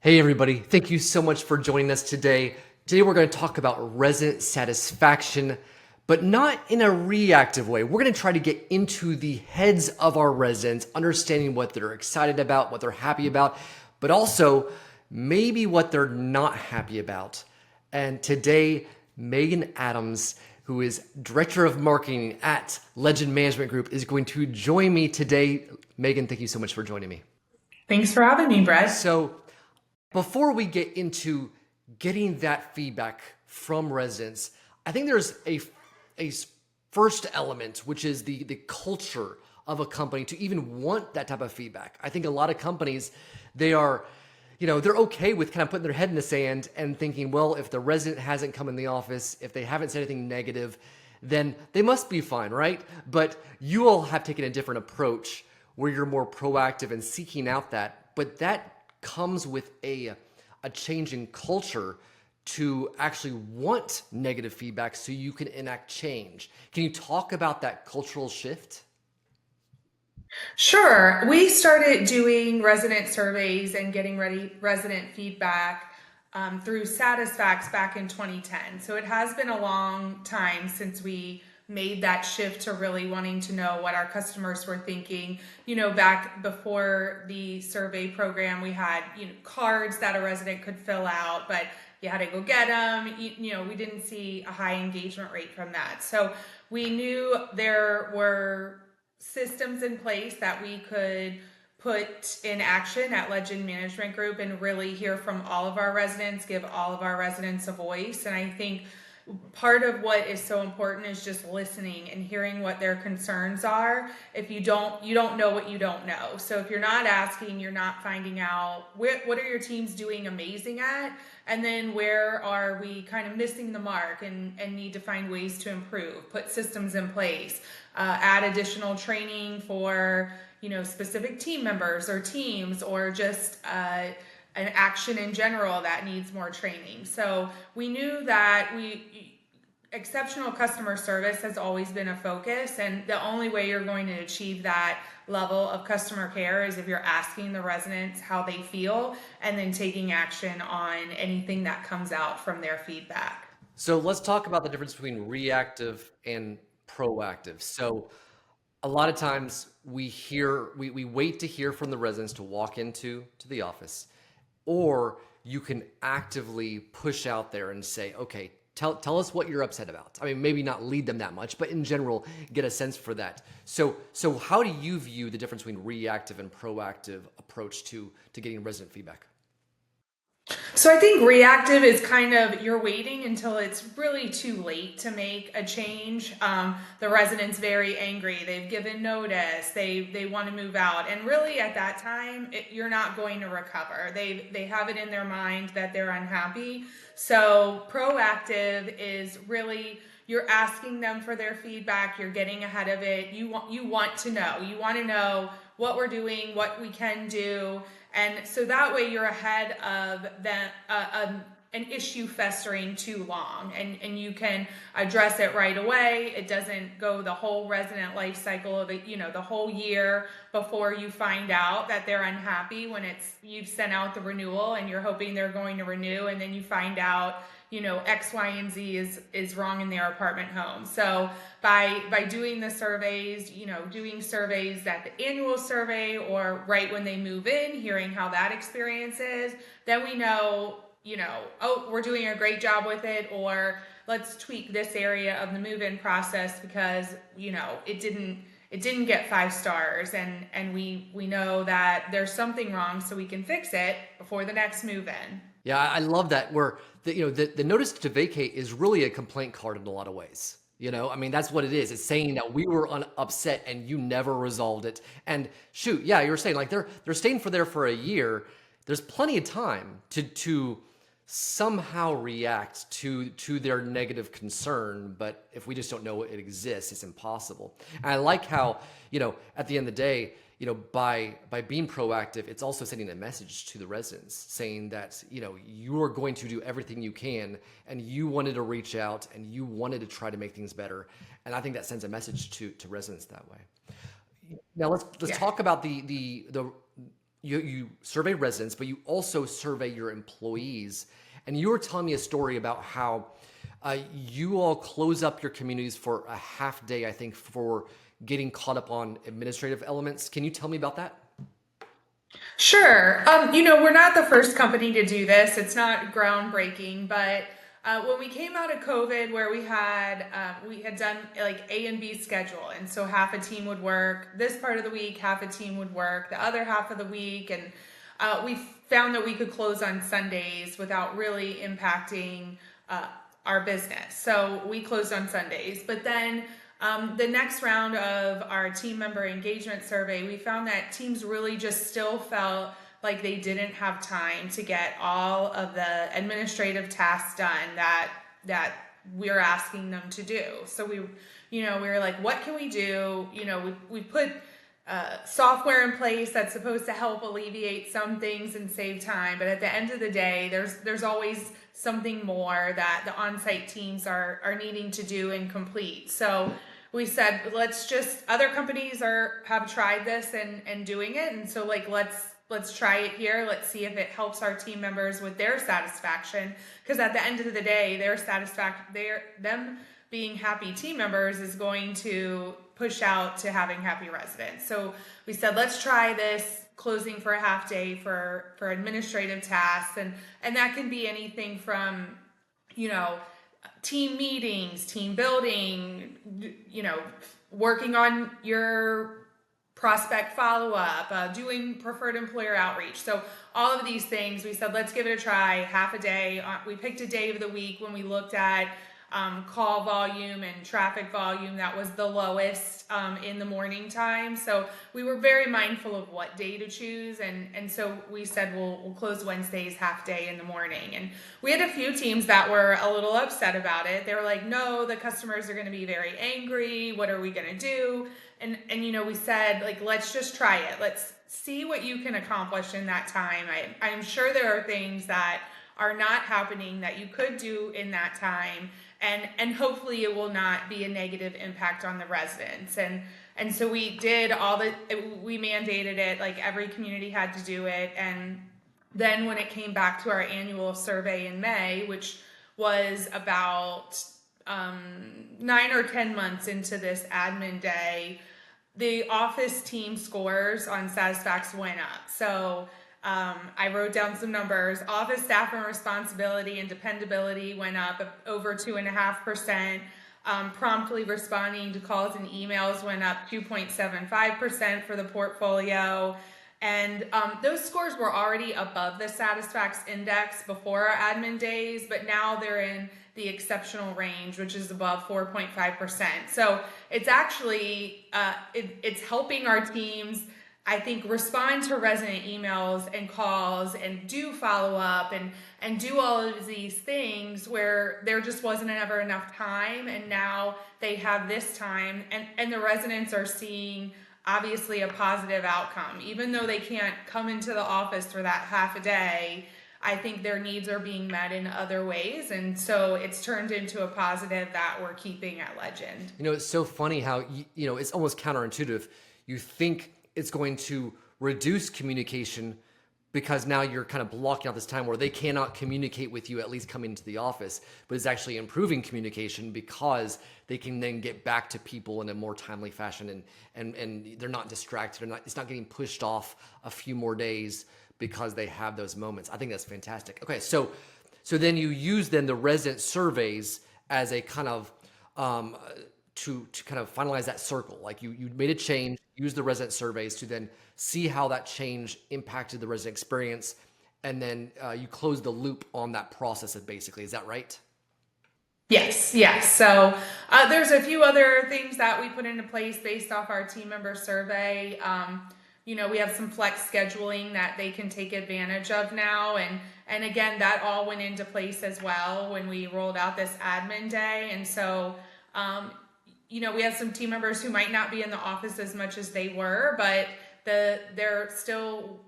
Hey everybody, thank you so much for joining us today. Today we're going to talk about resident satisfaction, but not in a reactive way. We're going to try to get into the heads of our residents, understanding what they're excited about, what they're happy about, but also maybe what they're not happy about. And today, Megan Adams, who is Director of Marketing at Legend Management Group, is going to join me today. Megan, thank you so much for joining me. Thanks for having me, Brett. So, before we get into getting that feedback from residents, I think there's a first element, which is the culture of a company to even want that type of feedback. I think a lot of companies, they are, they're okay with kind of putting their head in the sand and thinking, well, if the resident hasn't come in the office, if they haven't said anything negative, then they must be fine, right? But you all have taken a different approach where you're more proactive and seeking out that, but that comes with a change in culture to actually want negative feedback so you can enact change. Can you talk about that cultural shift? Sure. We started doing resident surveys and getting ready resident feedback through SatisFacts back in 2010. So it has been a long time since we made that shift to really wanting to know what our customers were thinking. Back before the survey program, we had, cards that a resident could fill out, but you had to go get them. We didn't see a high engagement rate from that. So we knew there were systems in place that we could put in action at Legend Management Group and really hear from all of our residents, give all of our residents a voice. And I think part of what is so important is just listening and hearing what their concerns are. If you don't know what you don't know. So if you're not asking, you're not finding out what are your teams doing amazing at, and then where are we kind of missing the mark and need to find ways to improve, put systems in place, add additional training for specific team members or teams, or just an action in general that needs more training. So we knew that exceptional customer service has always been a focus, and the only way you're going to achieve that level of customer care is if you're asking the residents how they feel and then taking action on anything that comes out from their feedback. So let's talk about the difference between reactive and proactive. So a lot of times we wait to hear from the residents to walk to the office, or you can actively push out there and say, okay, tell us what you're upset about. I mean, maybe not lead them that much, but in general, get a sense for that. So how do you view the difference between reactive and proactive approach to getting resident feedback? So I think reactive is kind of you're waiting until it's really too late to make a change. The resident's very angry. They've given notice. They want to move out, and really at that time, you're not going to recover. They have it in their mind that they're unhappy. So proactive is really you're asking them for their feedback. You're getting ahead of it. You want to know. You want to know what we're doing, what we can do, and so that way you're ahead of an issue festering too long, and you can address it right away. It doesn't go the whole resident life cycle of it, the whole year before you find out that they're unhappy when you've sent out the renewal and you're hoping they're going to renew, and then you find out X, Y, and Z is wrong in their apartment home. So by doing the surveys, doing surveys at the annual survey or right when they move in, hearing how that experience is, then we know, oh, we're doing a great job with it, or let's tweak this area of the move-in process because, it didn't get 5 stars, and we know that there's something wrong, so we can fix it before the next move-in. Yeah, I love that. Where the notice to vacate is really a complaint card in a lot of ways. I mean, that's what it is. It's saying that we were upset and you never resolved it. And shoot, yeah, you were saying like they're staying there for a year. There's plenty of time to somehow react to their negative concern, but if we just don't know it exists, it's impossible. And I like how, at the end of the day, by being proactive, it's also sending a message to the residents saying that, you are going to do everything you can, and you wanted to reach out and you wanted to try to make things better. And I think that sends a message to residents that way. Now let's Yeah. talk about you survey residents, but you also survey your employees. And you were telling me a story about how you all close up your communities for a half day, I think, for getting caught up on administrative elements. Can you tell me about that? Sure. We're not the first company to do this. It's not groundbreaking, but when we came out of COVID, where we had done like A and B schedule, and so half a team would work this part of the week, half a team would work the other half of the week, and we found that we could close on Sundays without really impacting our business. So we closed on Sundays, but then the next round of our team member engagement survey, we found that teams really just still felt like they didn't have time to get all of the administrative tasks done that we're asking them to do. So we were like, what can we do? We put software in place that's supposed to help alleviate some things and save time, but at the end of the day, there's always something more that the on-site teams are needing to do and complete. So we said, other companies have tried this and doing it, and so like let's try it here. Let's see if it helps our team members with their satisfaction, because at the end of the day, them being happy team members is going to push out to having happy residents. So we said, let's try this closing for a half day for administrative tasks. And that can be anything from, team meetings, team building, working on your prospect follow-up, doing preferred employer outreach. So all of these things, we said, let's give it a try, half a day. We picked a day of the week when we looked at call volume and traffic volume that was the lowest in the morning time. So we were very mindful of what day to choose, and so we said we'll close Wednesdays half day in the morning. And we had a few teams that were a little upset about it. They were like, no, the customers are going to be very angry. What are we going to do? And we said, like, let's just try it. Let's see what you can accomplish in that time. I'm sure there are things that are not happening that you could do in that time, and hopefully it will not be a negative impact on the residents. And so we did we mandated it, like every community had to do it. And then when it came back to our annual survey in May, which was about 9 or 10 months into this admin day, the office team scores on SatisFacts went up. So I wrote down some numbers. Office staff and responsibility and dependability went up over 2.5%. Promptly responding to calls and emails went up 2.75% for the portfolio. And those scores were already above the SatisFacts index before our admin days, but now they're in the exceptional range, which is above 4.5%. So it's actually, it's helping our teams, I think, respond to resident emails and calls and do follow up and do all of these things where there just wasn't ever enough time. And now they have this time, and the residents are seeing obviously a positive outcome. Even though they can't come into the office for that half a day, I think their needs are being met in other ways. And so it's turned into a positive that we're keeping at Legend. It's so funny how, it's almost counterintuitive. You think it's going to reduce communication because now you're kind of blocking out this time where they cannot communicate with you, at least coming into the office, but it's actually improving communication because they can then get back to people in a more timely fashion, and they're not distracted. It's not getting pushed off a few more days because they have those moments. I think that's fantastic. Okay, so then you use the resident surveys as a kind of to kind of finalize that circle. Like you made a change, use the resident surveys to then see how that change impacted the resident experience, and then you close the loop on that process. Basically, is that right? Yes. So there's a few other things that we put into place based off our team member survey. We have some flex scheduling that they can take advantage of now, and again, that all went into place as well when we rolled out this admin day. And so we have some team members who might not be in the office as much as they were, but they're still,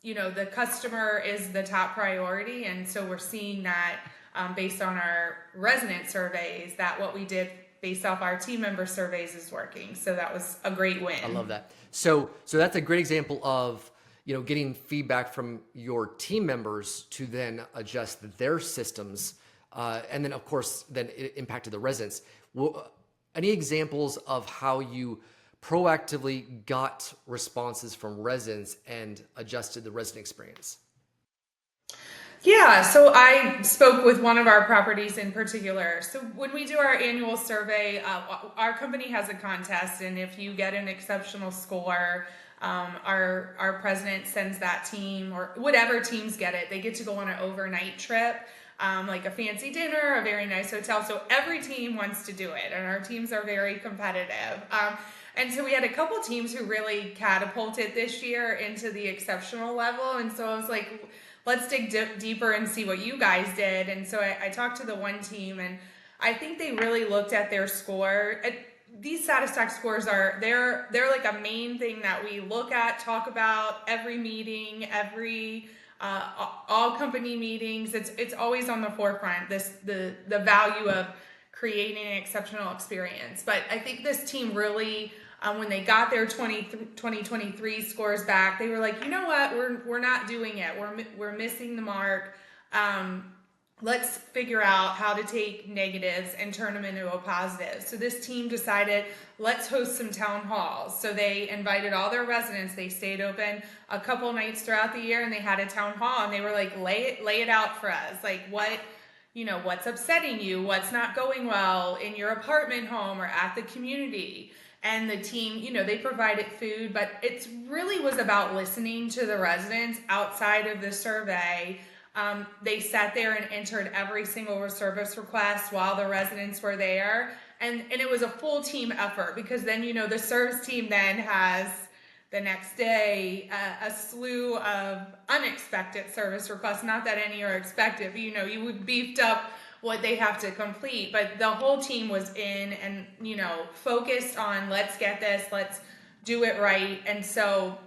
the customer is the top priority. And so we're seeing that based on our resident surveys, that what we did based off our team member surveys is working. So that was a great win. I love that. So that's a great example of, getting feedback from your team members to then adjust their systems, and then of course then it impacted the residents. Any examples of how you proactively got responses from residents and adjusted the resident experience? Yeah, so I spoke with one of our properties in particular. So when we do our annual survey, our company has a contest, and if you get an exceptional score, our president sends that team, or whatever teams get it, they get to go on an overnight trip, like a fancy dinner, a very nice hotel. So every team wants to do it, and our teams are very competitive. And so we had a couple teams who really catapulted this year into the exceptional level. And so I was like, let's dig deeper and see what you guys did. And so I talked to the one team, and I think they really looked at their score. These SatisFacts scores they're like a main thing that we look at, talk about every meeting, every all company meetings. It's always on the forefront, the value of creating an exceptional experience. But I think this team really, when they got their 2023 scores back, they were like, you know what, we're not doing it. We're missing the mark. Let's figure out how to take negatives and turn them into a positive. So this team decided, let's host some town halls. So they invited all their residents. They stayed open a couple nights throughout the year, and they had a town hall, and they were like, lay it out for us. Like, what's upsetting you? What's not going well in your apartment home or at the community? And the team, they provided food, but it really was about listening to the residents outside of the survey. They sat there and entered every single service request while the residents were there. And it was a full team effort, because then, the service team then has the next day a slew of unexpected service requests. Not that any are expected, but, you beefed up what they have to complete. But the whole team was in and, focused on, let's get this, let's do it right. And so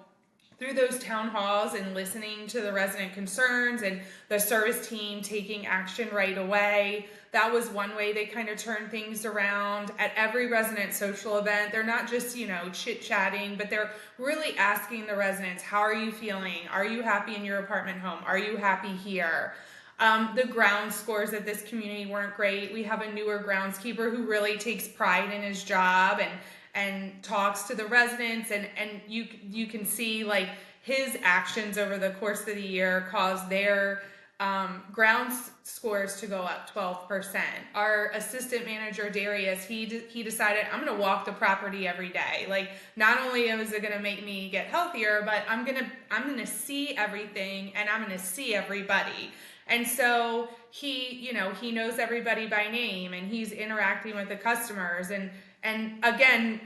through those town halls and listening to the resident concerns and the service team taking action right away, that was one way they kind of turned things around. At every resident social event, they're not just, chit-chatting, but they're really asking the residents, how are you feeling? Are you happy in your apartment home? Are you happy here? The ground scores at this community weren't great. We have a newer groundskeeper who really takes pride in his job and talks to the residents, and you can see like his actions over the course of the year caused their ground scores to go up 12%. Our assistant manager Darius, he decided, I'm going to walk the property every day. Like, not only is it going to make me get healthier, but I'm going to see everything, and I'm going to see everybody. And so he knows everybody by name, and he's interacting with the customers. And again,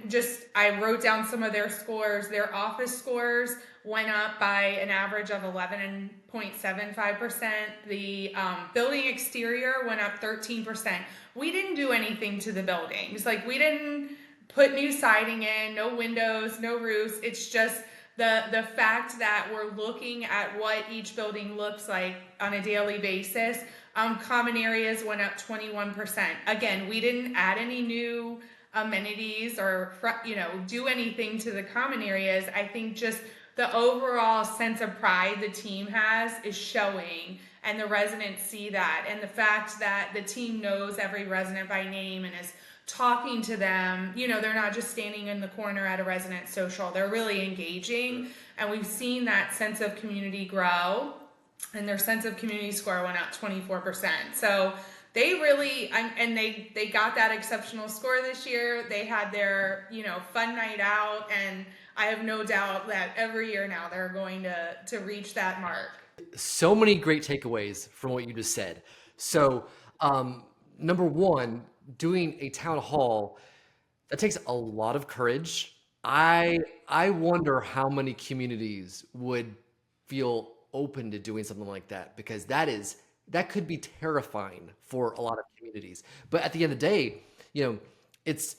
I wrote down some of their scores. Their office scores went up by an average of 11.75%. The building exterior went up 13%. We didn't do anything to the buildings. Like, we didn't put new siding in, no windows, no roofs. It's just the fact that we're looking at what each building looks like on a daily basis. Common areas went up 21%. Again, we didn't add any new amenities or do anything to the common areas. I think just the overall sense of pride the team has is showing, and the residents see that, and the fact that the team knows every resident by name and is talking to them. They're not just standing in the corner at a resident social, they're really engaging. And we've seen that sense of community grow, and their sense of community score went up 24%. So they really, and they got that exceptional score this year. They had their, fun night out, and I have no doubt that every year now they're going to reach that mark. So many great takeaways from what you just said. So, number one, doing a town hall, that takes a lot of courage. I wonder how many communities would feel open to doing something like that, because that could be terrifying for a lot of communities. But at the end of the day, it's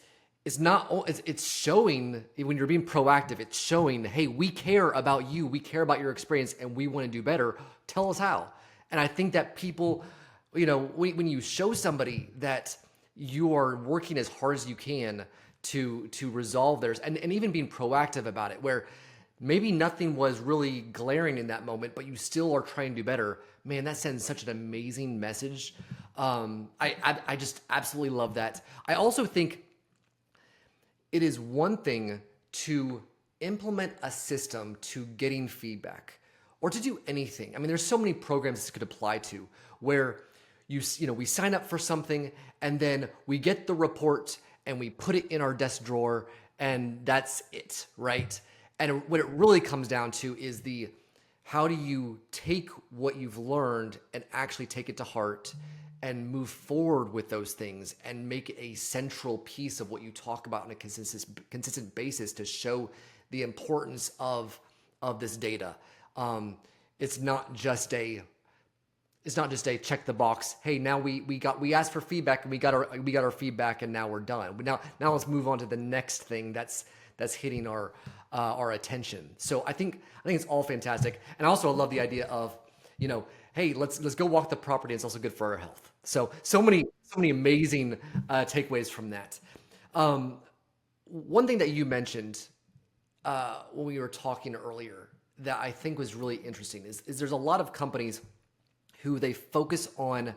showing, when you're being proactive, it's showing, hey, we care about you, we care about your experience, and we want to do better. Tell us how. And I think that people, when you show somebody that you are working as hard as you can to resolve theirs, and even being proactive about it, where maybe nothing was really glaring in that moment, but you still are trying to do better. Man, that sends such an amazing message. I just absolutely love that. I also think it is one thing to implement a system to getting feedback or to do anything. I mean, there's so many programs this could apply to where we sign up for something and then we get the report and we put it in our desk drawer and that's it, right? And what it really comes down to is how do you take what you've learned and actually take it to heart and move forward with those things and make it a central piece of what you talk about on a consistent basis to show the importance of this data. It's not just a check the box. Hey, now we asked for feedback and we got our feedback and now we're done. Now let's move on to the next thing that's hitting our attention. So I think it's all fantastic. And also I love the idea of, hey, let's go walk the property. It's also good for our health. So many amazing takeaways from that. One thing that you mentioned when we were talking earlier that I think was really interesting is there's a lot of companies who they focus on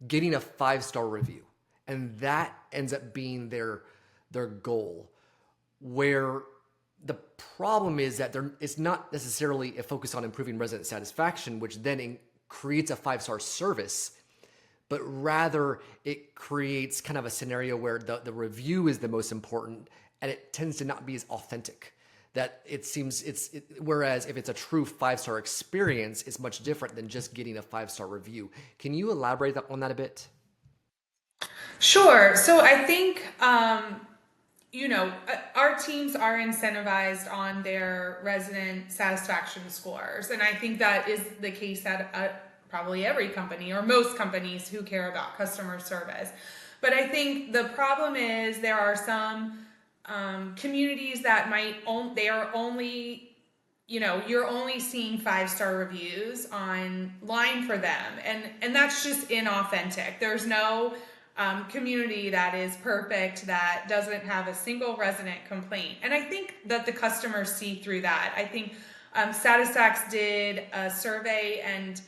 getting a 5-star review, and that ends up being their goal. Where the problem is that it's not necessarily a focus on improving resident satisfaction, which then creates a 5-star service, but rather it creates kind of a scenario where the review is the most important, and it tends to not be as authentic. That whereas if it's a true 5-star experience, it's much different than just getting a 5-star review. Can you elaborate on that a bit? Sure. So I think, our teams are incentivized on their resident satisfaction scores. And I think that is the case at probably every company or most companies who care about customer service. But I think the problem is there are some communities that you're only seeing 5-star reviews online for them, and that's just inauthentic. There's no community that is perfect that doesn't have a single resident complaint, and I think that the customers see through that. I think SatisFacts did a survey, and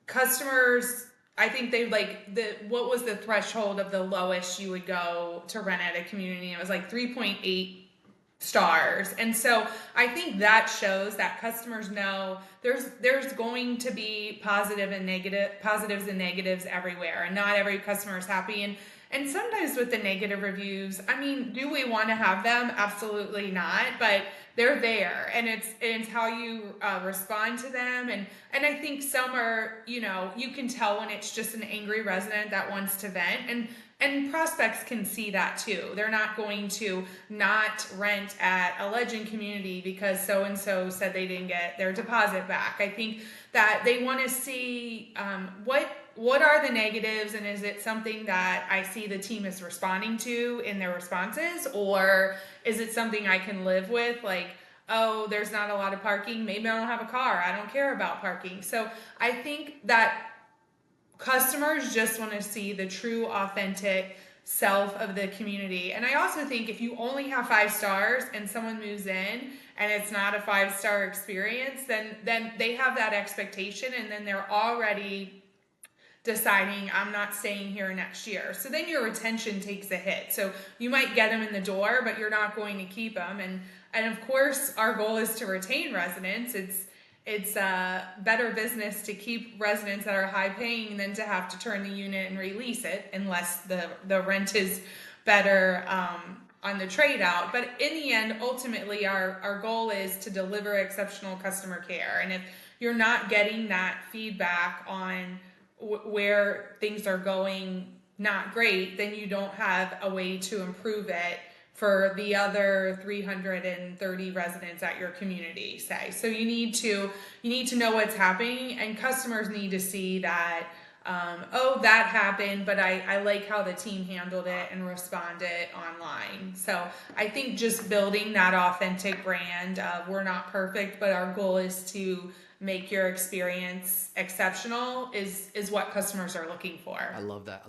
customers, I think they what was the threshold of the lowest you would go to rent at a community? It was like 3.8 stars. And so I think that shows that customers know there's going to be positives and negatives everywhere, and not every customer is happy. And sometimes with the negative reviews, I mean, do we want to have them? Absolutely not. But they're there, and it's how you respond to them. And I think some are, you can tell when it's just an angry resident that wants to vent, and prospects can see that too. They're not going to not rent at a Legend community because so-and-so said they didn't get their deposit back. I think that they want to see what are the negatives, and is it something that I see the team is responding to in their responses, or is it something I can live with? Like, oh, there's not a lot of parking. Maybe I don't have a car. I don't care about parking. So I think that customers just want to see the true, authentic self of the community. And I also think if you only have 5 stars and someone moves in and it's not a 5-star experience, then they have that expectation, and then they're already deciding, I'm not staying here next year. So then your retention takes a hit. So you might get them in the door, but you're not going to keep them. And of course, our goal is to retain residents. It's a better business to keep residents that are high paying than to have to turn the unit and release it, unless the rent is better on the trade out. But in the end, ultimately, our goal is to deliver exceptional customer care. And if you're not getting that feedback on where things are going not great, then you don't have a way to improve it for the other 330 residents at your community, say. So you need to know what's happening, and customers need to see that, that happened, but I like how the team handled it and responded online. So I think just building that authentic brand of, we're not perfect, but our goal is to make your experience exceptional is what customers are looking for. I love that.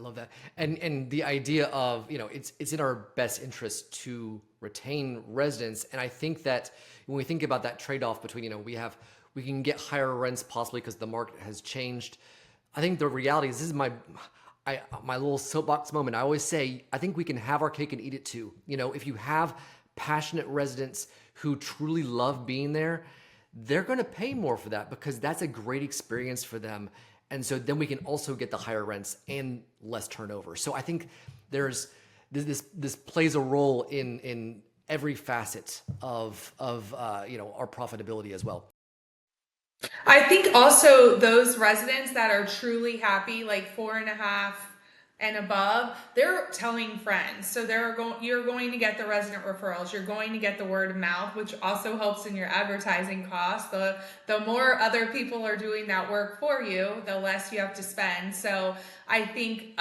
And the idea of, it's in our best interest to retain residents. And I think that when we think about that trade-off between, we can get higher rents possibly because the market has changed. I think the reality is, this is my little soapbox moment. I always say, I think we can have our cake and eat it too. If you have passionate residents who truly love being there, they're going to pay more for that because that's a great experience for them. And so then we can also get the higher rents and less turnover. So I think there's this plays a role in every facet of our profitability as well. I think also those residents that are truly happy, like 4.5 and above, they're telling friends. So you're going to get the resident referrals. You're going to get the word of mouth, which also helps in your advertising costs. The more other people are doing that work for you, the less you have to spend. So I think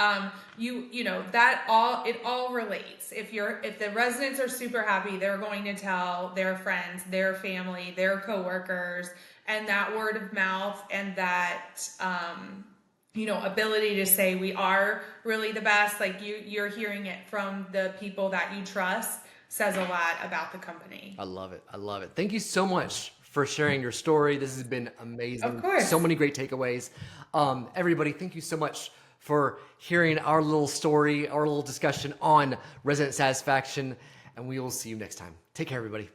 it all relates. If the residents are super happy, they're going to tell their friends, their family, their coworkers, and that word of mouth and that ability to say we are really the best, like you're hearing it from the people that you trust, says a lot about the company. I love it. Thank you so much for sharing your story. This has been amazing. Of course. So many great takeaways. Everybody, thank you so much for hearing our little story, our little discussion on resident satisfaction, and we will see you next time. Take care, everybody.